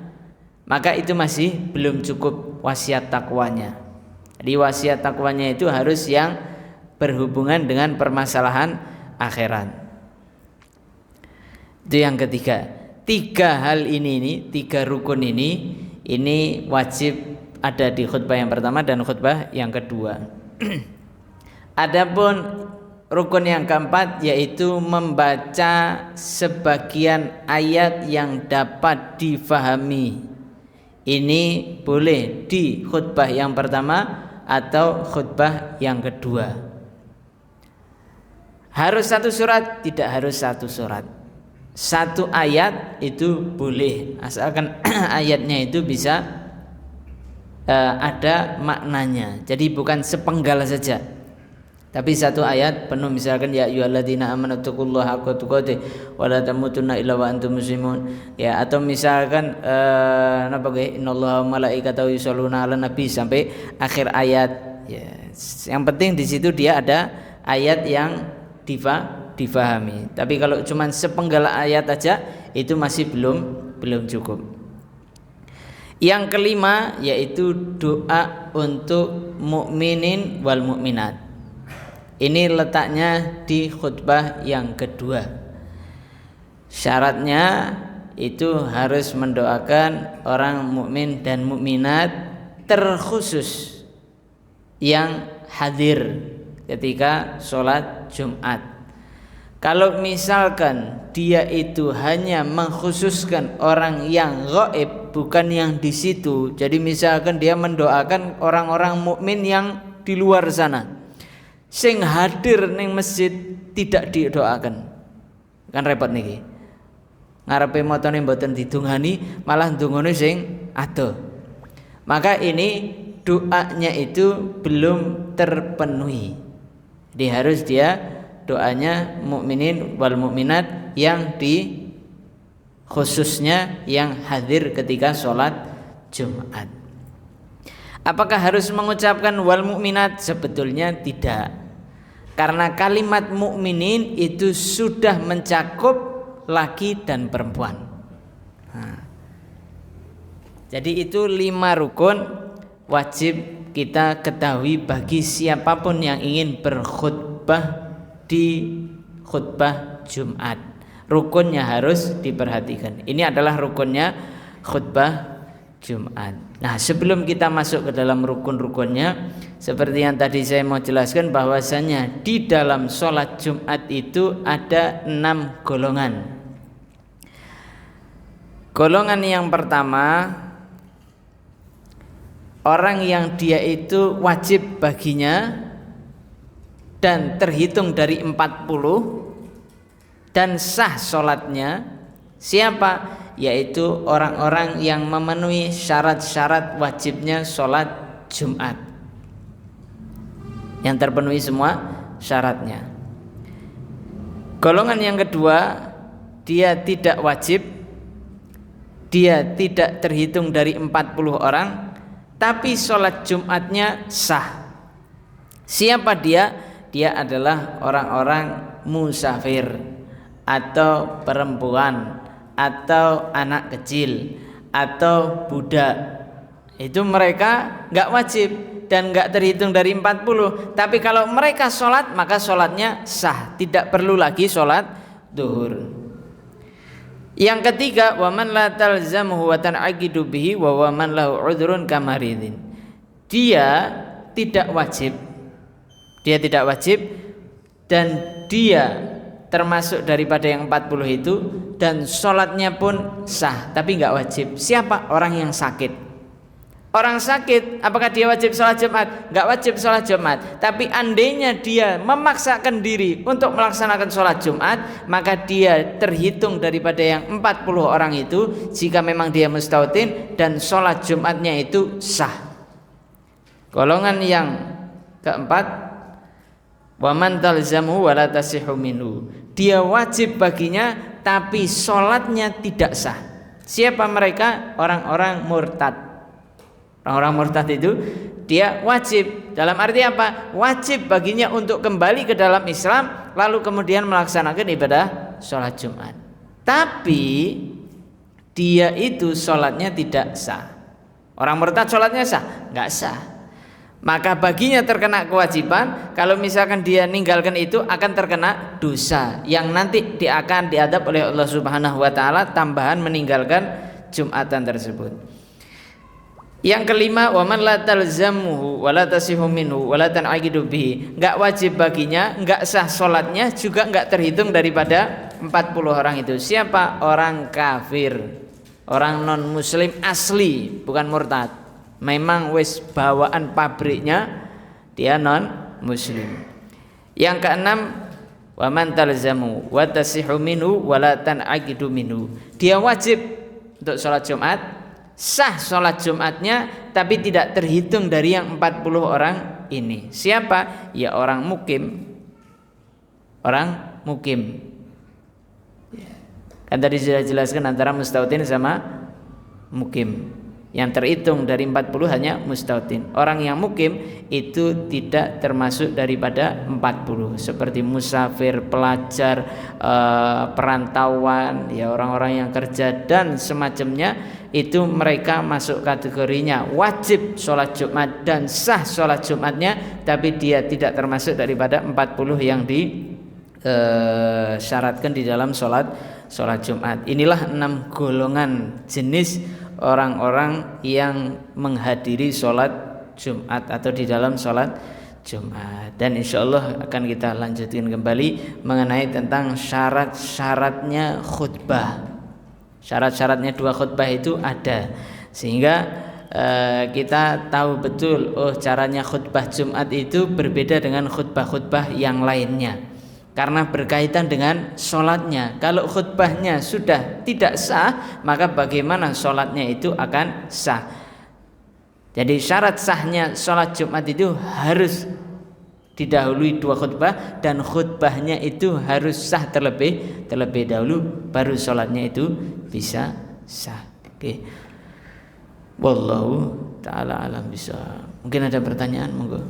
maka itu masih belum cukup wasiat takwanya. Jadi wasiat takwanya itu harus yang berhubungan dengan permasalahan akhirat. Itu yang ketiga. Tiga hal ini, tiga rukun ini wajib ada di khutbah yang pertama dan khutbah yang kedua. Adapun rukun yang keempat yaitu membaca sebagian ayat yang dapat difahami. Ini boleh di khutbah yang pertama atau khutbah yang kedua. Harus satu surat? Tidak harus satu surat. Satu ayat itu boleh, asalkan ayatnya itu bisa ada maknanya. Jadi bukan sepenggal saja, tapi satu ayat penuh. Misalkan ya ayyuhalladzina amanu taqullaha haqqa tuqatih wa la tamutunna illa wa antum muslimun. Ya, atau misalkan innallaha wa malaikatahu yusholluna 'alan nabi sampai akhir ayat. Ya, yang penting di situ dia ada ayat yang difahami. Tapi kalau cuma sepenggal ayat aja itu masih belum cukup. Yang kelima yaitu doa untuk mukminin wal mukminat. Ini letaknya di khutbah yang kedua. Syaratnya itu harus mendoakan orang mukmin dan mukminat, terkhusus yang hadir ketika sholat Jumat. Kalau misalkan dia itu hanya mengkhususkan orang yang gaib, bukan yang di situ. Jadi misalkan dia mendoakan orang-orang mukmin yang di luar sana, sing hadir ning masjid tidak didoakan, kan repot niki. Ngarepe motone mboten didungani, malah ndungone sing ado. Maka ini doanya itu belum terpenuhi. Jadi harus dia doanya mukminin wal mukminat yang di khususnya yang hadir ketika sholat Jumat. Apakah harus mengucapkan wal mukminat? Sebetulnya tidak, karena kalimat mukminin itu sudah mencakup laki dan perempuan. Jadi itu 5 rukun wajib kita ketahui bagi siapapun yang ingin berkhutbah di khutbah Jumat. Rukunnya harus diperhatikan. Ini adalah rukunnya khutbah Jumat. Nah, sebelum kita masuk ke dalam rukun-rukunnya, seperti yang tadi saya mau jelaskan bahwasanya di dalam sholat Jumat itu ada 6 golongan. Golongan yang pertama, orang yang dia itu wajib baginya dan terhitung dari 40 dan sah sholatnya. Siapa? Yaitu orang-orang yang memenuhi syarat-syarat wajibnya sholat Jumat, yang terpenuhi semua syaratnya. Golongan yang kedua, dia tidak wajib, dia tidak terhitung dari 40 orang, tapi sholat Jumatnya sah. Siapa dia? Dia adalah orang-orang musafir atau perempuan atau anak kecil atau budak. Itu mereka nggak wajib dan nggak terhitung dari 40. Tapi kalau mereka sholat, maka sholatnya sah, tidak perlu lagi sholat duhur. Yang ketiga, wa man la talzamuhu wa tan'aqidu bihi wa man lahu udhrun kamaridin. Dia tidak wajib dan dia termasuk daripada yang 40 itu, dan sholatnya pun sah tapi nggak wajib. Siapa? Orang yang sakit. Orang sakit, apakah dia wajib sholat Jumat? Nggak wajib sholat Jumat. Tapi andainya dia memaksakan diri untuk melaksanakan sholat Jumat, maka dia terhitung daripada yang 40 orang itu jika memang dia mustautin dan sholat Jumatnya itu sah. Golongan yang keempat, waman talzamu wala tasihhu minhu. Dia wajib baginya tapi sholatnya tidak sah. Siapa mereka? Orang-orang murtad. Orang-orang murtad itu dia wajib, dalam arti apa? Wajib baginya untuk kembali ke dalam Islam lalu kemudian melaksanakan ibadah sholat Jumat. Tapi dia itu sholatnya tidak sah. Orang murtad sholatnya sah? Nggak sah. Maka baginya terkena kewajiban. Kalau misalkan dia ninggalkan itu akan terkena dosa yang nanti dia akan diadab oleh Allah Subhanahu wa taala tambahan meninggalkan Jumatan tersebut. Yang kelima, wa man la talzamuhu wa la tasihhu minhu wa la tan'aqidu bihi. Enggak wajib baginya, enggak sah salatnya, juga enggak terhitung daripada 40 orang itu. Siapa? Orang kafir. Orang non muslim asli, bukan murtad. Memang wis bawaan pabriknya dia non muslim. Yang keenam, wa man talzamu wa tasihhu minhu wa la tan'aqidu minhu. Dia wajib untuk salat Jumat, sah sholat Jumatnya tapi tidak terhitung dari yang 40 orang ini. Siapa? Ya orang mukim. Orang mukim. Kan tadi sudah jelaskan antara mustautin sama mukim. Yang terhitung dari 40 hanya mustautin. Orang yang mukim itu tidak termasuk daripada 40. Seperti musafir, pelajar, perantauan, ya orang-orang yang kerja dan semacamnya, itu mereka masuk kategorinya wajib sholat Jumat dan sah sholat Jumatnya, tapi dia tidak termasuk daripada 40 yang disyaratkan di dalam sholat Jumat. Inilah 6 golongan jenis orang-orang yang menghadiri sholat Jumat atau di dalam sholat Jumat. Dan insya Allah akan kita lanjutkan kembali mengenai tentang syarat-syaratnya khutbah. Syarat-syaratnya 2 khutbah itu ada, sehingga kita tahu betul caranya khutbah Jumat itu berbeda dengan khutbah-khutbah yang lainnya karena berkaitan dengan sholatnya. Kalau khutbahnya sudah tidak sah, maka bagaimana sholatnya itu akan sah. Jadi syarat sahnya sholat Jumat itu harus didahului 2 khutbah, dan khutbahnya itu harus sah terlebih dahulu, baru sholatnya itu bisa sah. Oke. Wallahu ta'ala alam bisa. Mungkin ada pertanyaan, monggo.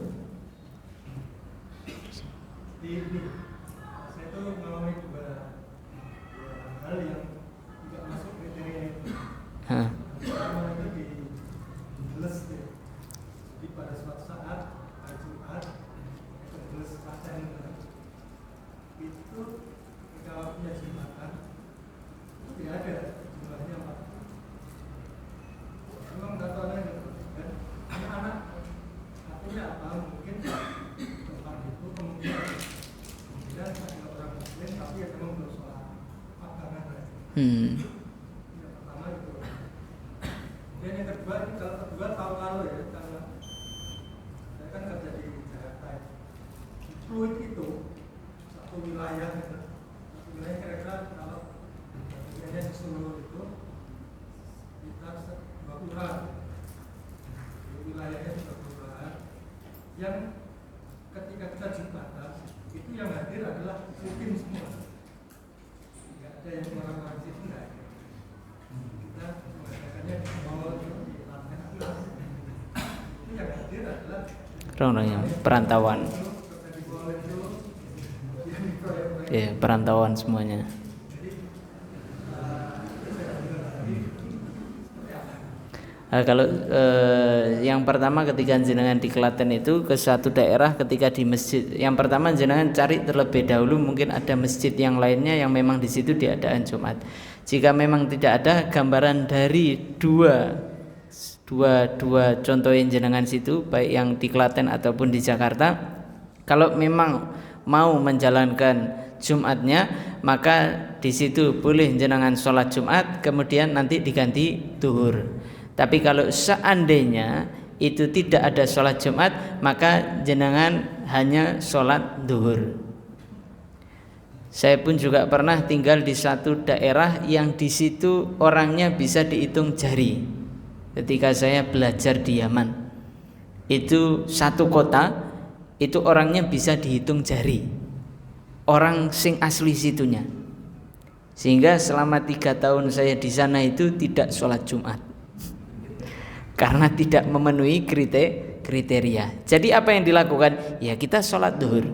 Dan yang kedua, kalau kedua tahun lalu ya, karena saya kan kerja di Jakarta, di Pluit itu satu wilayah kira-kira kalau bagiannya di seluruh itu sekitar 2 kelurahan, wilayahnya 2 kelurahan, yang ketika kita Jumatan itu yang hadir adalah mukim semua, nggak ada yang orang-orang situ, nggak ada. Kita mengadakannya di mall, di lantai atas, itu yang hadir adalah Orang yang perantauan. Ya, perantauan semuanya. Kalau yang pertama ketika jenengan di Klaten itu ke satu daerah, ketika di masjid, yang pertama jenengan cari terlebih dahulu mungkin ada masjid yang lainnya yang memang di situ diadakan Jumat. Jika memang tidak ada gambaran dari dua contoh yang jenengan situ, baik yang di Klaten ataupun di Jakarta, kalau memang mau menjalankan Jumatnya, maka di situ boleh jenengan sholat Jumat kemudian nanti diganti duhur. Tapi kalau seandainya itu tidak ada sholat Jumat, maka jenengan hanya sholat duhur. Saya pun juga pernah tinggal di satu daerah yang di situ orangnya bisa dihitung jari. Ketika saya belajar di Yaman, itu satu kota, itu orangnya bisa dihitung jari. Orang sing asli situnya. Sehingga selama 3 tahun saya di sana itu tidak sholat Jumat. Karena tidak memenuhi kriteria. Jadi apa yang dilakukan? Ya kita sholat duhur.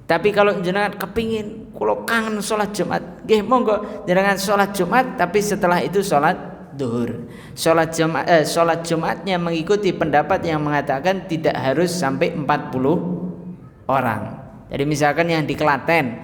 Tapi kalau jenengan kepingin, kalau kangen sholat Jumat, nggih monggo jenengan sholat Jumat, tapi setelah itu sholat duhur. Sholat Jumatnya mengikuti pendapat yang mengatakan tidak harus sampai 40 orang. Jadi misalkan yang di Klaten,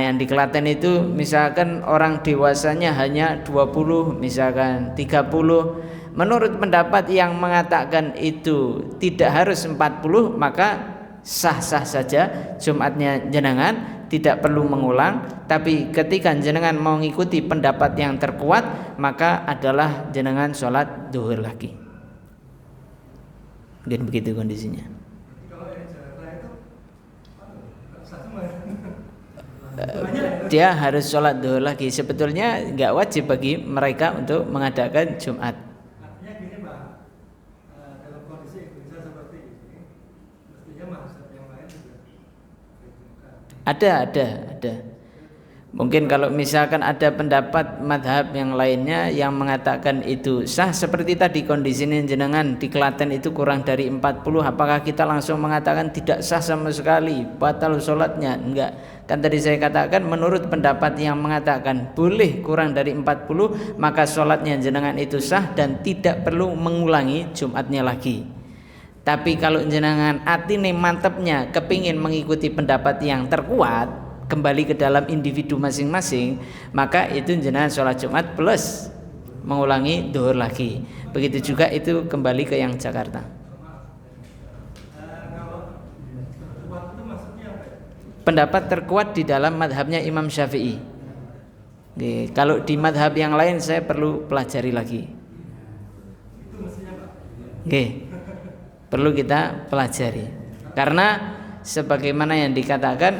yang di Klaten itu misalkan orang dewasanya hanya 20, misalkan 30. Menurut pendapat yang mengatakan itu tidak harus 40, maka sah-sah saja Jumatnya jenengan, tidak perlu mengulang. Tapi ketika jenengan mau mengikuti pendapat yang terkuat, maka adalah jenengan sholat duhur lagi. Mungkin begitu kondisinya. Dia harus sholat duhur lagi. Sebetulnya nggak wajib bagi mereka untuk mengadakan Jumat. Ada. Mungkin kalau misalkan ada pendapat madhab yang lainnya yang mengatakan itu sah, seperti tadi kondisinya jenengan di Klaten itu kurang dari 40, apakah kita langsung mengatakan tidak sah sama sekali, batal sholatnya? Enggak. Kan tadi saya katakan menurut pendapat yang mengatakan boleh kurang dari 40, maka sholatnya jenengan itu sah dan tidak perlu mengulangi Jumatnya lagi. Tapi kalau jenengan atine mantepnya kepingin mengikuti pendapat yang terkuat, kembali ke dalam individu masing-masing, maka itu jenengan sholat Jumat plus mengulangi duhur lagi. Begitu juga itu kembali ke yang Jakarta. Pendapat terkuat di dalam madhabnya Imam Syafi'i. Oke, kalau di madhab yang lain saya perlu pelajari lagi. Oke. Perlu kita pelajari. Karena sebagaimana yang dikatakan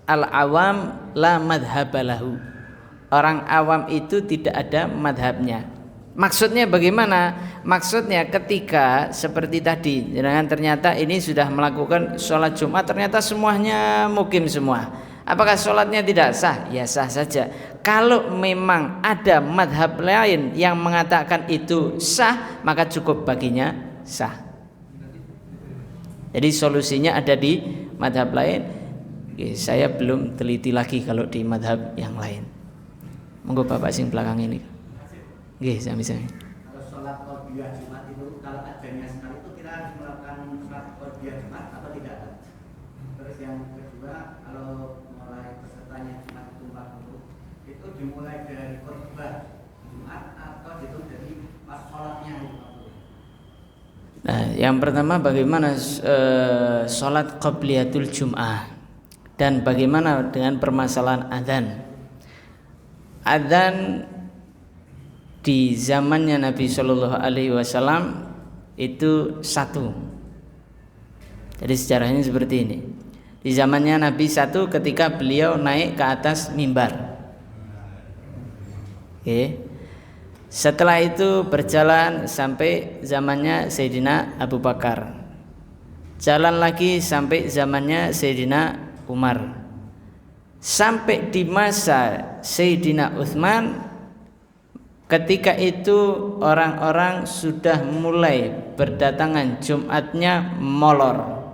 al-awam la madhabalahu. Orang awam itu tidak ada madhabnya. Maksudnya bagaimana? Maksudnya ketika seperti tadi, jangan ternyata ini sudah melakukan sholat Jumat, ternyata semuanya mukim semua. Apakah sholatnya tidak sah? Ya sah saja. Kalau memang ada madhab lain yang mengatakan itu sah, maka cukup baginya sah. Jadi solusinya ada di madhab lain. Saya belum teliti lagi kalau di madhab yang lain. Monggo Bapak sing belakang ini. Nggih, sami-sami. Kalau sholat qobliyah Jumat itu kalau adanya sekali itu kita harus melakukan sholat qobliyah Jumat atau tidak? Terus yang kedua, kalau mulai pesertanya Jumat itu 40, itu dimulai dari khutbah Jumat atau itu dari pas sholatnya 40? Nah, yang pertama bagaimana sholat qobliyatul Jum'ah dan bagaimana dengan permasalahan adzan. Adzan di zamannya Nabi Shallallahu Alaihi Wasallam itu satu. Jadi sejarahnya seperti ini. Di zamannya Nabi satu ketika beliau naik ke atas mimbar. Oke. Setelah itu berjalan sampai zamannya Sayyidina Abu Bakar. Jalan lagi sampai zamannya Sayyidina Umar. Sampai di masa Sayyidina Utsman, ketika itu orang-orang sudah mulai berdatangan Jumatnya molor.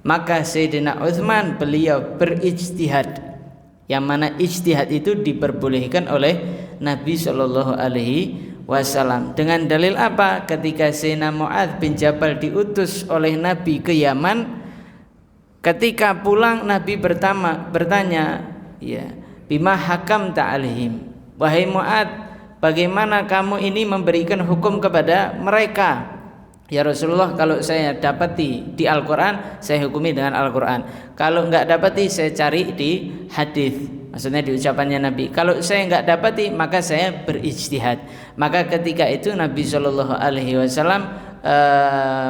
Maka Sayyidina Utsman beliau berijtihad, yang mana ijtihad itu diperbolehkan oleh Nabi Shallallahu Alaihi Wasallam. Dengan dalil apa? Ketika Sayyidina Mu'adz bin Jabal diutus oleh Nabi ke Yaman, ketika pulang Nabi bertanya, ya, bima hakamta alaihim. Wahai Mu'ad, bagaimana kamu ini memberikan hukum kepada mereka? Ya Rasulullah, kalau saya dapati di Al-Quran, saya hukumi dengan Al-Quran. Kalau enggak dapati, saya cari di hadis. Maksudnya di ucapannya Nabi. Kalau saya enggak dapati, maka saya berijtihad. Maka ketika itu Nabi SAW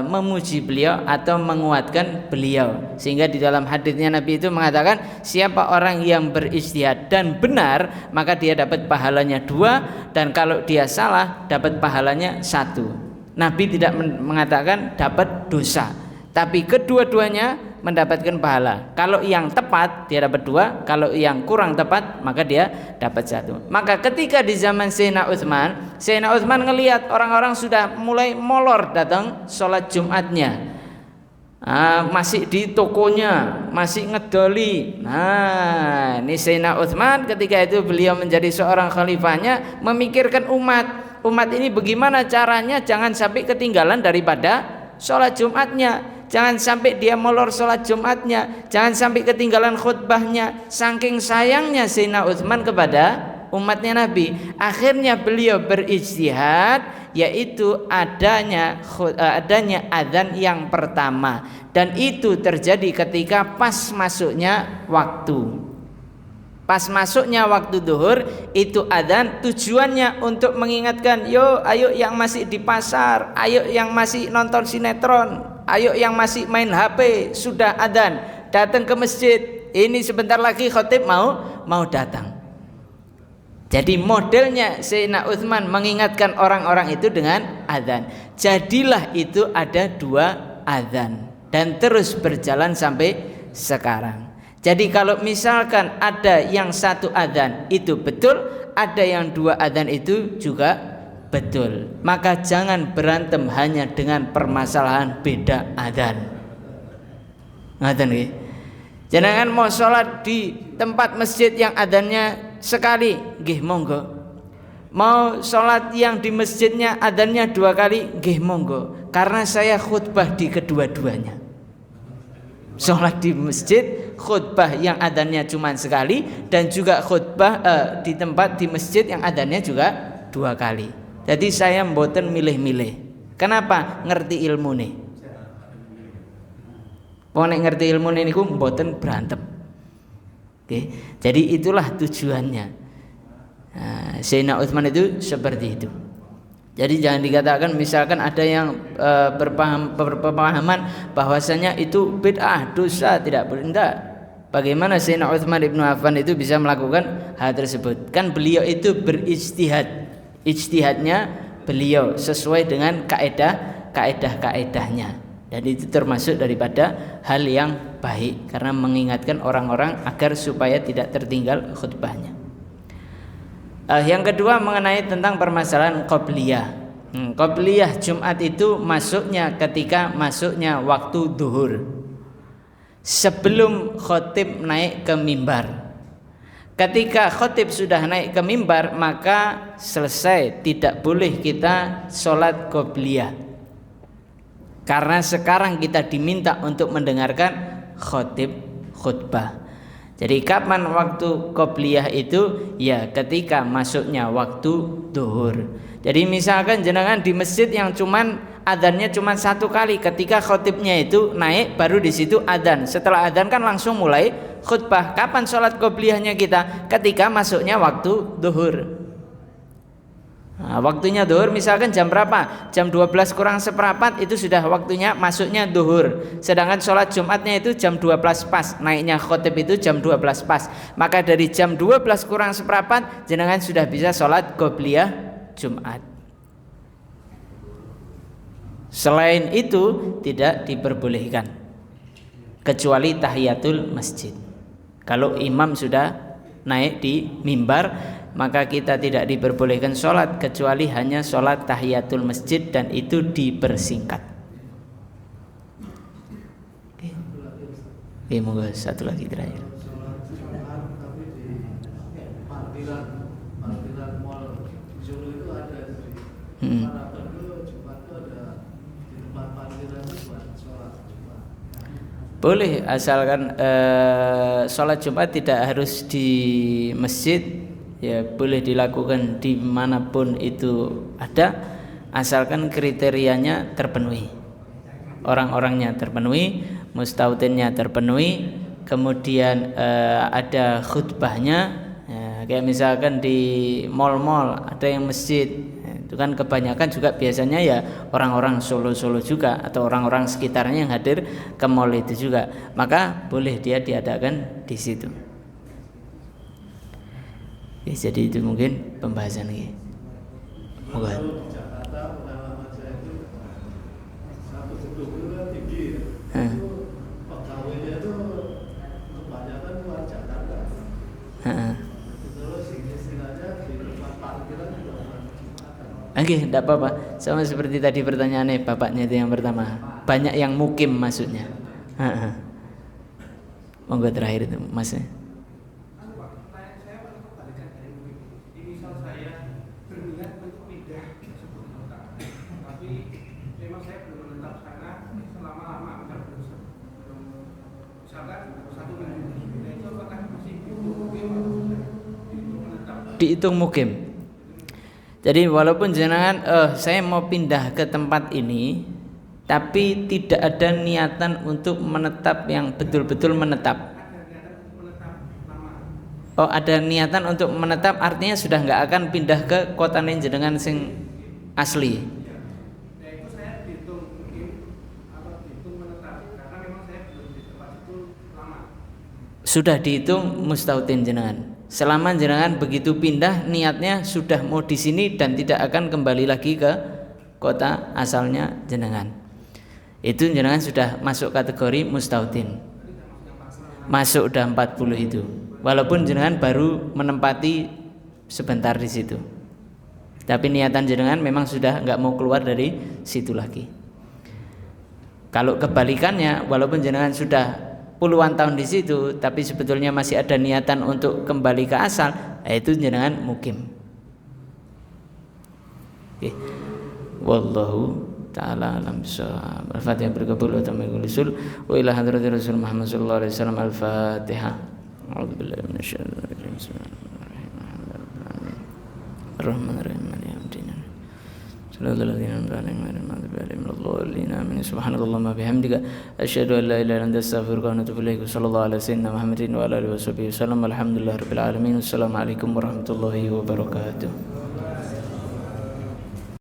memuji beliau atau menguatkan beliau, sehingga di dalam hadisnya Nabi itu mengatakan, siapa orang yang berijtihad dan benar, maka dia dapat pahalanya 2, dan kalau dia salah dapat pahalanya 1. Nabi tidak mengatakan dapat dosa, tapi kedua-duanya mendapatkan pahala. Kalau yang tepat dia dapat 2, kalau yang kurang tepat maka dia dapat 1. Maka ketika di zaman Sayyidina Utsman ngelihat orang-orang sudah mulai molor datang sholat Jumatnya, masih di tokonya, masih ngedoli. Nah, ini Sayyidina Utsman ketika itu beliau menjadi seorang khalifahnya, memikirkan umat ini bagaimana caranya jangan sampai ketinggalan daripada sholat Jumatnya, jangan sampai dia molor sholat Jumatnya, jangan sampai ketinggalan khutbahnya. Saking sayangnya Sayyidina Utsman kepada umatnya Nabi, akhirnya beliau berijtihad, yaitu adanya adzan yang pertama, dan itu terjadi ketika pas masuknya waktu. Pas masuknya waktu duhur itu adzan, tujuannya untuk mengingatkan, ayo yang masih di pasar, ayo yang masih nonton sinetron, ayo yang masih main HP, sudah adzan, datang ke masjid. Ini sebentar lagi khatib mau datang. Jadi modelnya Sayyidina Utsman mengingatkan orang-orang itu dengan adzan. Jadilah itu ada 2 adzan dan terus berjalan sampai sekarang. Jadi kalau misalkan ada yang 1 adzan itu betul, ada yang 2 adzan itu juga betul. Maka jangan berantem hanya dengan permasalahan beda adzan. Ngaten nggih. Jangan mau sholat di tempat masjid yang adzannya sekali, nggih monggo. Mau sholat yang di masjidnya adzannya 2 kali, nggih monggo. Karena saya khutbah di kedua-duanya. Sholat di masjid, khutbah yang adzannya cuma sekali, dan juga khutbah di tempat di masjid yang adzannya juga 2 kali. Jadi saya mboten milih-milih. Kenapa? Ngerti ilmu nih. Nek ngerti ilmu nih niku mboten berantem. Oke. Jadi itulah tujuannya. Sayyidina Utsman itu seperti itu. Jadi jangan dikatakan misalkan ada yang berpemahaman bahwasanya itu bid'ah, dosa, tidak boleh. Bagaimana Sayyidina Utsman Ibnu Affan itu bisa melakukan hal tersebut? Kan beliau itu berijtihad. Ijtihadnya beliau sesuai dengan kaedah-kaedahnya. Dan itu termasuk daripada hal yang baik, karena mengingatkan orang-orang agar supaya tidak tertinggal khutbahnya. Yang kedua mengenai tentang permasalahan qobliyah. Qobliyah Jumat itu masuknya ketika masuknya waktu duhur, sebelum khotib naik ke mimbar. Ketika khotib sudah naik ke mimbar, maka selesai, tidak boleh kita sholat qobliyah, karena sekarang kita diminta untuk mendengarkan khotib khutbah. Jadi kapan waktu qobliyah itu? Ya ketika masuknya waktu duhur. Jadi misalkan jenengan di masjid yang cuman adzannya cuman 1 kali, ketika khotibnya itu naik baru di situ adzan. Setelah adzan kan langsung mulai khutbah. Kapan sholat qobliyahnya kita? Ketika masuknya waktu duhur. Nah, waktunya duhur misalkan jam berapa? Jam 12 kurang seperempat itu sudah waktunya masuknya duhur. Sedangkan sholat Jumatnya itu jam 12 pas, naiknya khotib itu jam 12 pas. Maka dari jam 12 kurang seperempat jenengan sudah bisa sholat qobliyah Jumat. Selain itu tidak diperbolehkan, kecuali tahiyatul masjid. Kalau imam sudah naik di mimbar, maka kita tidak diperbolehkan sholat kecuali hanya sholat tahiyatul masjid, dan itu dipersingkat. Oke, moga satu lagi terakhir. Boleh, asalkan sholat Jumat tidak harus di masjid, ya boleh dilakukan dimanapun itu ada, asalkan kriterianya terpenuhi, orang-orangnya terpenuhi, mustautinnya terpenuhi, kemudian ada khutbahnya. Kayak misalkan di mal-mal ada yang masjid, itu kan kebanyakan juga biasanya ya orang-orang Solo juga atau orang-orang sekitarnya yang hadir ke mal itu juga, maka boleh dia diadakan di situ. Ya, jadi itu mungkin pembahasan ini. Moga. Di Jakarta pengalaman saya itu satu gedung itu kan tinggi ya. Itu pegawainya itu kebanyakan luar Jakarta. Terus istilahnya di tempat parkiran juga ada. Oke, tidak apa-apa. Sama seperti tadi pertanyaannya bapaknya itu yang pertama. Banyak yang mukim maksudnya. Monggo terakhir itu masnya. Dihitung mukim. Jadi walaupun jenengan saya mau pindah ke tempat ini, tapi tidak ada niatan untuk menetap yang betul-betul menetap. Oh, ada niatan untuk menetap, artinya sudah nggak akan pindah ke kota jenengan sing asli. Sudah dihitung mustautin jenengan. Selama jenengan begitu pindah niatnya sudah mau di sini dan tidak akan kembali lagi ke kota asalnya jenengan, itu jenengan sudah masuk kategori mustautin, masuk udah 40 itu, walaupun jenengan baru menempati sebentar di situ, tapi niatan jenengan memang sudah nggak mau keluar dari situ lagi. Kalau kebalikannya, walaupun jenengan sudah puluhan tahun di situ, tapi sebetulnya masih ada niatan untuk kembali ke asal, itu jenengan mukim. Okay. Wallahu ta'ala alam bissawab. Al-Fatihah berkabul utamul usul wa ila hadratir Rasul Muhammad sallallahu alaihi wasallam. Al-Fatihah. A'udzubillahi minasyaitonir rajim. Bismillahirrahmanirrahim. Ar-Rahmanir-Rahim. Subhanallah bihamdika asyhadu an la ilaha illa anta astaghfiruka wa atubu ilaik. Sallallahu alaihi wasallam Muhammadin wa alihi wasallam. Alhamdulillahirabbil alamin. Wassalamualaikum warahmatullahi wabarakatuh.